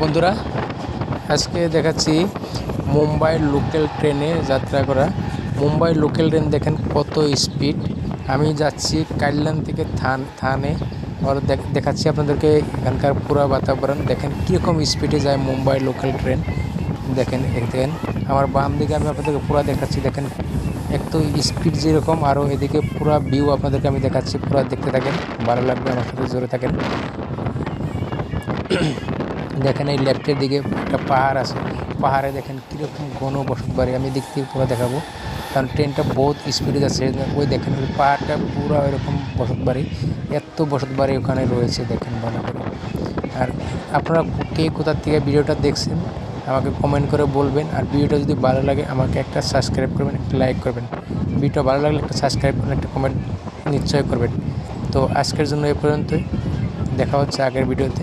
বন্ধুরা, আজকে দেখাচ্ছি মুম্বাইয়ের লোকাল ট্রেনে যাত্রা করা। মুম্বাইয়ের লোকাল ট্রেন দেখেন কত স্পিড। আমি যাচ্ছি কাল্যাণ থেকে থানে, আর দেখাচ্ছি আপনাদেরকে এখানকার পুরো বাতাবরণ দেখেন কীরকম স্পিডে যায় মুম্বাই লোকাল ট্রেন। দেখেন আমার বাম দিকে আমি আপনাদেরকে পুরো দেখাচ্ছি, দেখেন একটু স্পিড যেরকম, আরও এদিকে পুরো ভিউ আপনাদেরকে আমি দেখাচ্ছি। পুরো দেখতে থাকেন, ভালো লাগবে, আমার সাথে জোরে থাকেন। দেখেন এই লেফটের দিকে একটা পাহাড় আছে, পাহাড়ে দেখেন কীরকম ঘন বসত বাড়ি। আমি দিক থেকে পুরো দেখাবো, কারণ ট্রেনটা বহুত স্পিডে যাচ্ছে। ওই দেখেন ওই পাহাড়টা পুরো এরকম বসত বাড়ি, এত বসত বাড়ি ওখানে রয়েছে, দেখেন ভালো করে। আর আপনারা কে কোথার থেকে ভিডিওটা দেখছেন আমাকে কমেন্ট করে বলবেন। আর ভিডিওটা যদি ভালো লাগে আমাকে একটা সাবস্ক্রাইব করবেন, একটা লাইক করবেন। ভিডিওটা ভালো লাগলে একটা সাবস্ক্রাইব করবেন, একটা কমেন্ট নিশ্চয় করবেন। তো আজকের জন্য এ পর্যন্তই, দেখা হচ্ছে আগের ভিডিওতে।